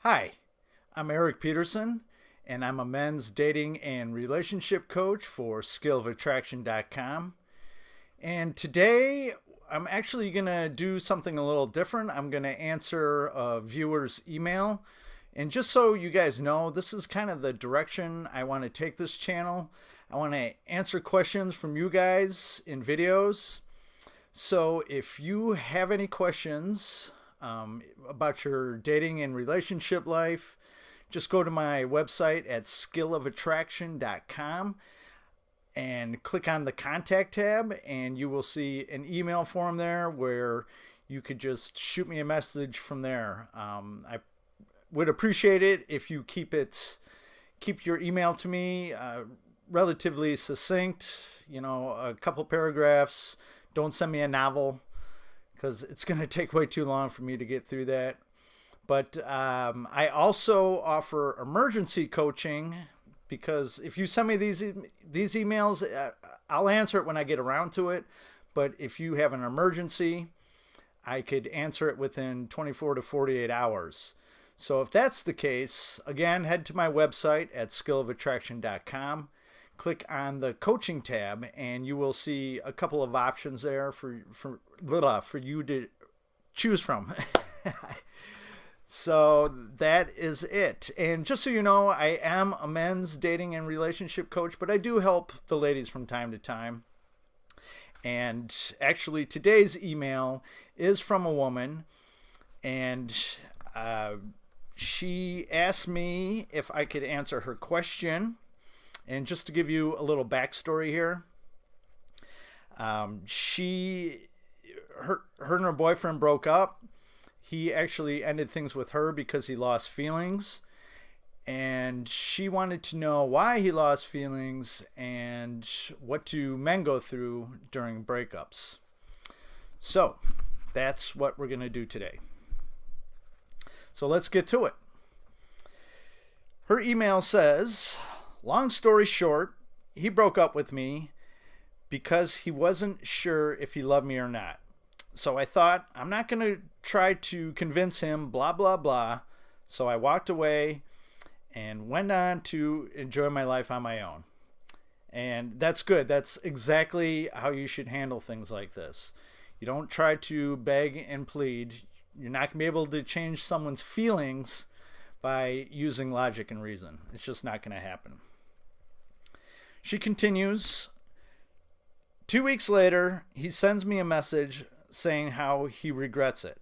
Hi, I'm Erik Peterson, and I'm a men's dating and relationship coach for skillofattraction.com. And today, I'm actually going to do something a little different. I'm going to answer a viewer's email. And just so you guys know, this is kind of the direction I want to take this channel. I want to answer questions from you guys in videos. So if you have any questions about your dating and relationship life, just go to my website at skillofattraction.com and click on the contact tab, and you will see an email form there where you could just shoot me a message from there. I would appreciate it if you keep your email to me relatively succinct, a couple paragraphs. Don't send me a novel because it's going to take way too long for me to get through that. But I also offer emergency coaching, because if you send me these emails, I'll answer it when I get around to it. But if you have an emergency, I could answer it within 24 to 48 hours. So if that's the case, again, head to my website at skillofattraction.com. Click on the coaching tab, and you will see a couple of options there for you to choose from. So that is it. And just so you know, I am a men's dating and relationship coach, but I do help the ladies from time to time. And actually, today's email is from a woman, and she asked me if I could answer her question. And just to give you a little backstory here, her and her boyfriend broke up. He actually ended things with her because he lost feelings, and she wanted to know why he lost feelings and what do men go through during breakups. So that's what we're going to do today. So let's get to it. Her email says, long story short, he broke up with me because he wasn't sure if he loved me or not. So I thought, I'm not going to try to convince him, blah, blah, blah. So I walked away and went on to enjoy my life on my own. And that's good. That's exactly how you should handle things like this. You don't try to beg and plead. You're not going to be able to change someone's feelings by using logic and reason. It's just not going to happen. She continues, 2 weeks later, he sends me a message saying how he regrets it.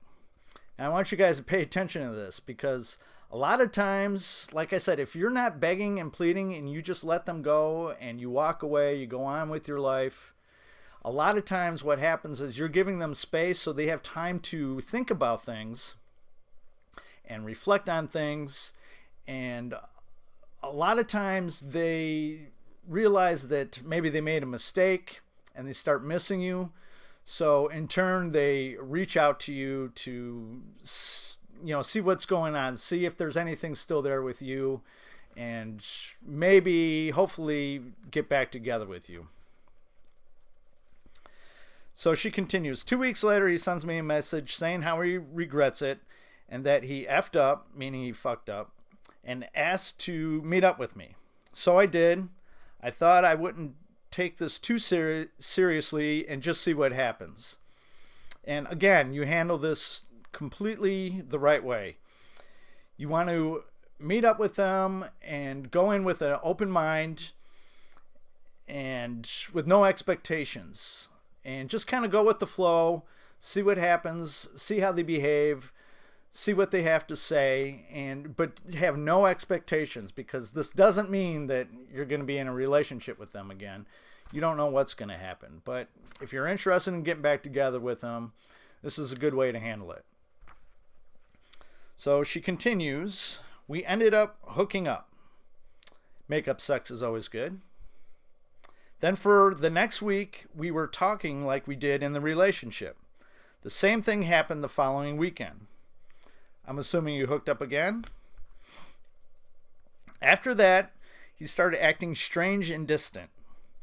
Now, I want you guys to pay attention to this, because a lot of times, like I said, if you're not begging and pleading and you just let them go and you walk away, you go on with your life, a lot of times what happens is you're giving them space so they have time to think about things and reflect on things. And a lot of times they realize that maybe they made a mistake and they start missing you. So in turn, they reach out to you to, see what's going on, see if there's anything still there with you, and maybe, hopefully, get back together with you. So she continues, 2 weeks later, he sends me a message saying how he regrets it and that he effed up, meaning he fucked up, and asked to meet up with me. So I did. I thought I wouldn't take this too seriously and just see what happens. And again, you handle this completely the right way. You want to meet up with them and go in with an open mind and with no expectations, and just kind of go with the flow, see what happens, see how they behave, see what they have to say, but have no expectations, because this doesn't mean that you're going to be in a relationship with them again. You don't know what's going to happen. But if you're interested in getting back together with them, this is a good way to handle it. So she continues, we ended up hooking up. Makeup sex is always good. Then for the next week, we were talking like we did in the relationship. The same thing happened the following weekend. I'm assuming you hooked up again. After that, he started acting strange and distant.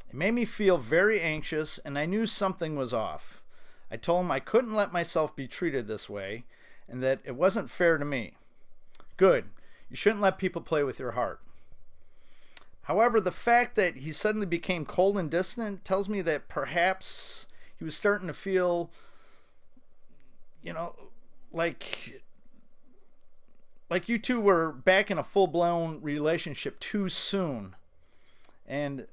It made me feel very anxious, and I knew something was off. I told him I couldn't let myself be treated this way, and that it wasn't fair to me. Good. You shouldn't let people play with your heart. However, the fact that he suddenly became cold and distant tells me that perhaps he was starting to feel, like you two were back in a full-blown relationship too soon. And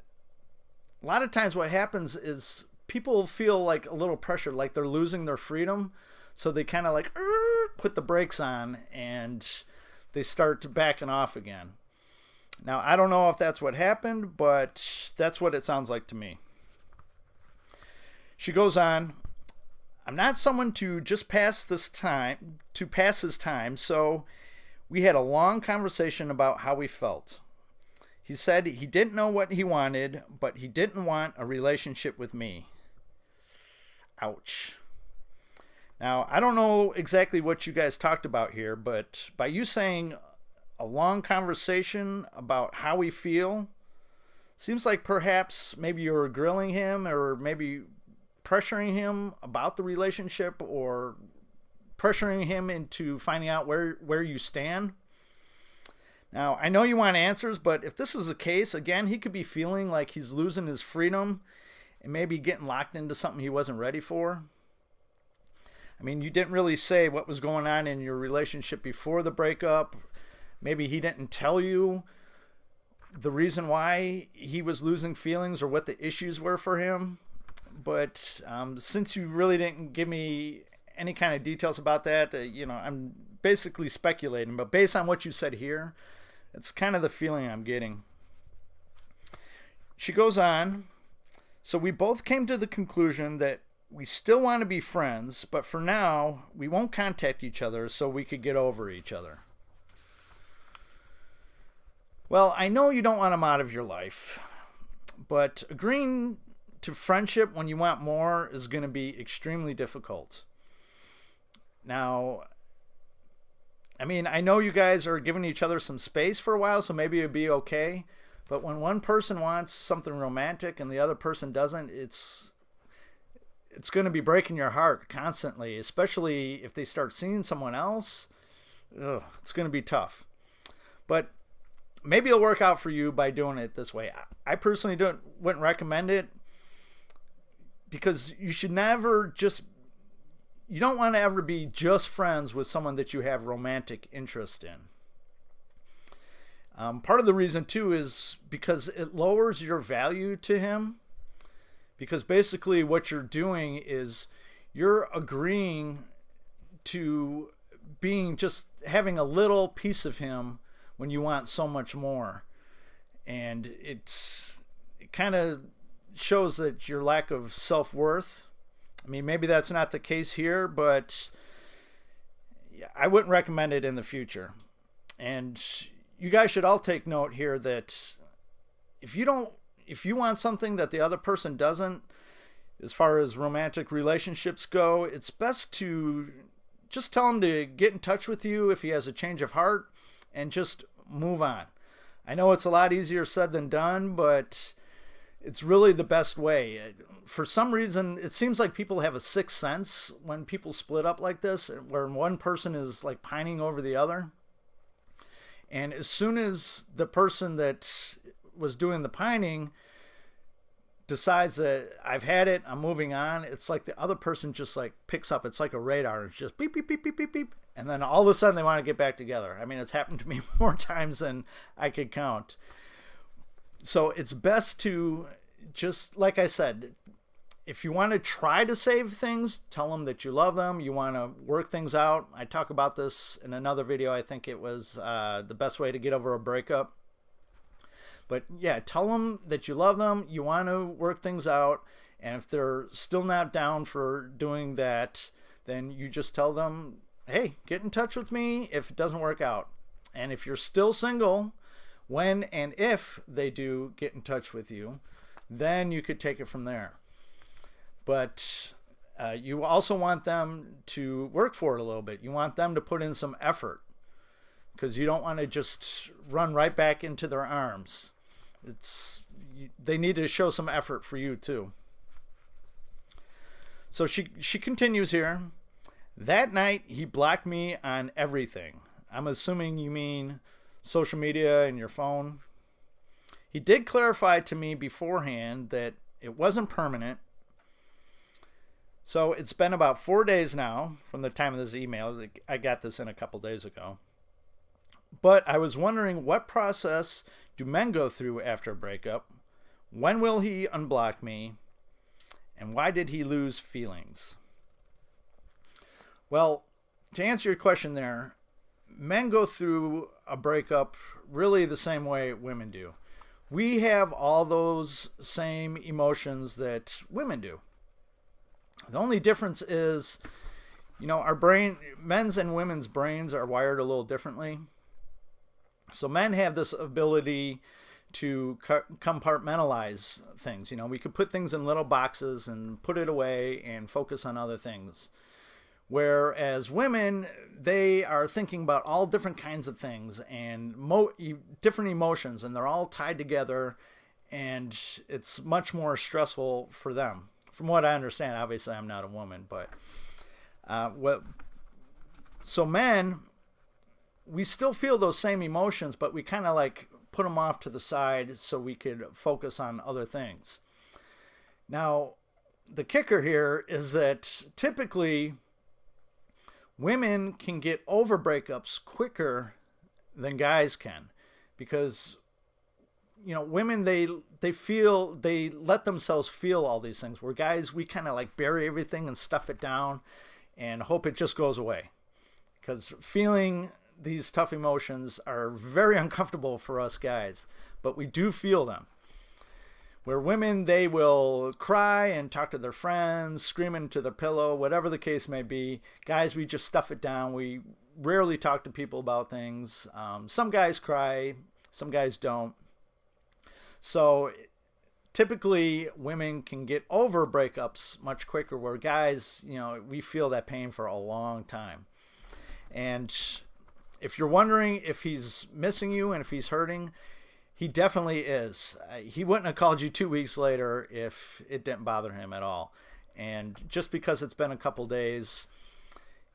a lot of times what happens is people feel like a little pressure, like they're losing their freedom. So they kind of like put the brakes on and they start backing off again. Now, I don't know if that's what happened, but that's what it sounds like to me. She goes on, I'm not someone to just pass his time, so we had a long conversation about how we felt. He said he didn't know what he wanted, but he didn't want a relationship with me. Ouch. Now, I don't know exactly what you guys talked about here, but by you saying a long conversation about how we feel, seems like perhaps maybe you were grilling him or maybe pressuring him about the relationship or pressuring him into finding out where you stand. Now, I know you want answers, but if this is the case, again, he could be feeling like he's losing his freedom and maybe getting locked into something he wasn't ready for. I mean, you didn't really say what was going on in your relationship before the breakup. Maybe he didn't tell you the reason why he was losing feelings or what the issues were for him. But since you really didn't give me any kind of details about that, I'm basically speculating. But based on what you said here, it's kind of the feeling I'm getting. She goes on, so we both came to the conclusion that we still want to be friends, but for now, we won't contact each other so we could get over each other. Well, I know you don't want him out of your life, but agreeing to friendship when you want more is going to be extremely difficult. Now, I mean, I know you guys are giving each other some space for a while, so maybe it'd be okay. But when one person wants something romantic and the other person doesn't, it's going to be breaking your heart constantly, especially if they start seeing someone else. It's going to be tough. But maybe it'll work out for you by doing it this way. I personally wouldn't recommend it because you should never you don't want to ever be just friends with someone that you have romantic interest in. Part of the reason too is because it lowers your value to him, because basically what you're doing is you're agreeing to having a little piece of him when you want so much more. And it kind of shows that your lack of self-worth. I mean, maybe that's not the case here, but I wouldn't recommend it in the future. And you guys should all take note here that if you want something that the other person doesn't, as far as romantic relationships go, it's best to just tell him to get in touch with you if he has a change of heart and just move on. I know it's a lot easier said than done, but it's really the best way. For some reason, it seems like people have a sixth sense when people split up like this, where one person is like pining over the other. And as soon as the person that was doing the pining decides that I've had it, I'm moving on, it's like the other person just like picks up. It's like a radar. It's just beep, beep, beep, beep, beep, beep. And then all of a sudden they want to get back together. I mean, it's happened to me more times than I could count. So it's best to just, like I said, if you want to try to save things, tell them that you love them. You want to work things out. I talk about this in another video. I think it was the best way to get over a breakup. But yeah, tell them that you love them. You want to work things out. And if they're still not down for doing that, then you just tell them, hey, get in touch with me if it doesn't work out. And if you're still single, when and if they do get in touch with you, then you could take it from there. But you also want them to work for it a little bit. You want them to put in some effort, because you don't want to just run right back into their arms. They need to show some effort for you too. So she continues here. That night he blocked me on everything. I'm assuming you mean social media and your phone. He did clarify to me beforehand that it wasn't permanent. So it's been about 4 days now from the time of this email. I got this in a couple days ago. But I was wondering, what process do men go through after a breakup? When will he unblock me? And why did he lose feelings? Well, to answer your question there, men go through a breakup really the same way women do. We have all those same emotions that women do. The only difference is, our men's and women's brains are wired a little differently. So men have this ability to compartmentalize things. We could put things in little boxes and put it away and focus on other things. Whereas women, they are thinking about all different kinds of things and different emotions, and they're all tied together, and it's much more stressful for them. From what I understand, obviously I'm not a woman, but so men, we still feel those same emotions, but we kind of like put them off to the side so we could focus on other things. Now, the kicker here is that typically women can get over breakups quicker than guys can, because women, they let themselves feel all these things, where guys, we kind of like bury everything and stuff it down and hope it just goes away, because feeling these tough emotions are very uncomfortable for us guys, but we do feel them. Where women, they will cry and talk to their friends, scream into their pillow, whatever the case may be. Guys, we just stuff it down. We rarely talk to people about things. Some guys cry, some guys don't. So typically women can get over breakups much quicker, where guys, we feel that pain for a long time. And if you're wondering if he's missing you and if he's hurting, he definitely is. He wouldn't have called you 2 weeks later if it didn't bother him at all. And just because it's been a couple days,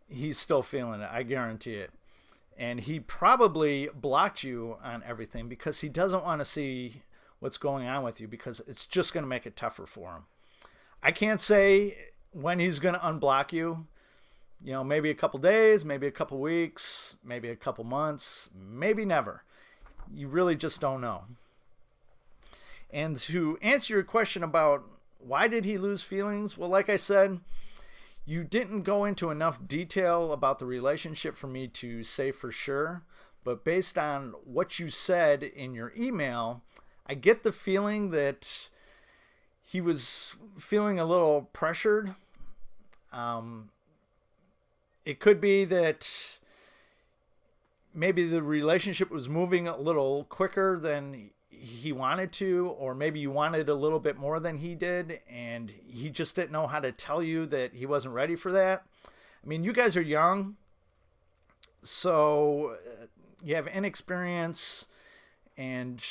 he's still feeling it. I guarantee it. And he probably blocked you on everything because he doesn't want to see what's going on with you, because it's just going to make it tougher for him. I can't say when he's going to unblock you. Maybe a couple days, maybe a couple weeks, maybe a couple months, maybe never. You really just don't know. And to answer your question about why did he lose feelings? Well, like I said, you didn't go into enough detail about the relationship for me to say for sure. But based on what you said in your email, I get the feeling that he was feeling a little pressured. It could be that maybe the relationship was moving a little quicker than he wanted to, or maybe you wanted a little bit more than he did, and he just didn't know how to tell you that he wasn't ready for that. I mean, you guys are young, so you have inexperience, and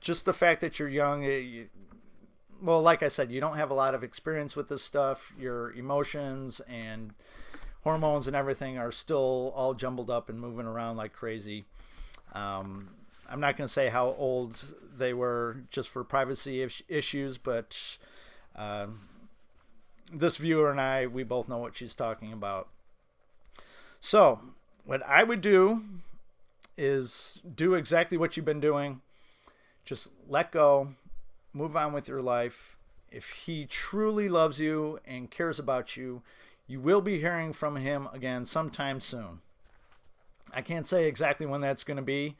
just the fact that you're young, well, like I said, you don't have a lot of experience with this stuff. Your emotions and hormones and everything are still all jumbled up and moving around like crazy. I'm not going to say how old they were just for privacy issues, but this viewer and I, we both know what she's talking about. So what I would do is do exactly what you've been doing. Just let go. Move on with your life. If he truly loves you and cares about you, you will be hearing from him again sometime soon. I can't say exactly when that's going to be.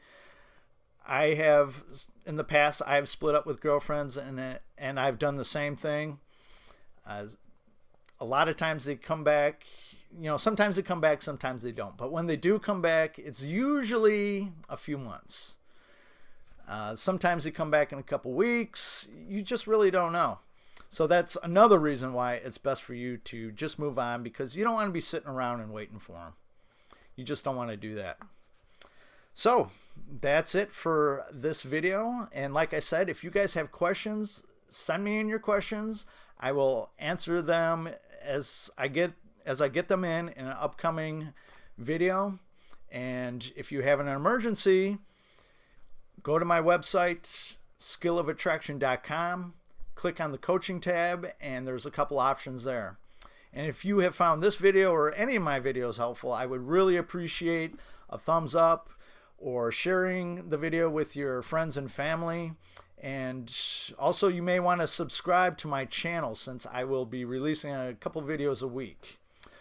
I have, in the past, I have split up with girlfriends, and I've done the same thing. A lot of times they come back. Sometimes they come back, sometimes they don't. But when they do come back, it's usually a few months. Sometimes they come back in a couple weeks. You just really don't know. So that's another reason why it's best for you to just move on, because you don't want to be sitting around and waiting for them. You just don't want to do that. So that's it for this video. And like I said, if you guys have questions, send me in your questions. I will answer them as I get them in an upcoming video. And if you have an emergency, go to my website, skillofattraction.com, click on the coaching tab, and there's a couple options there. And if you have found this video or any of my videos helpful, I would really appreciate a thumbs up or sharing the video with your friends and family. And also, you may want to subscribe to my channel, since I will be releasing a couple videos a week.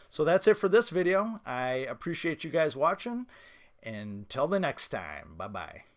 So that's it for this video. I appreciate you guys watching. Until the next time, bye-bye.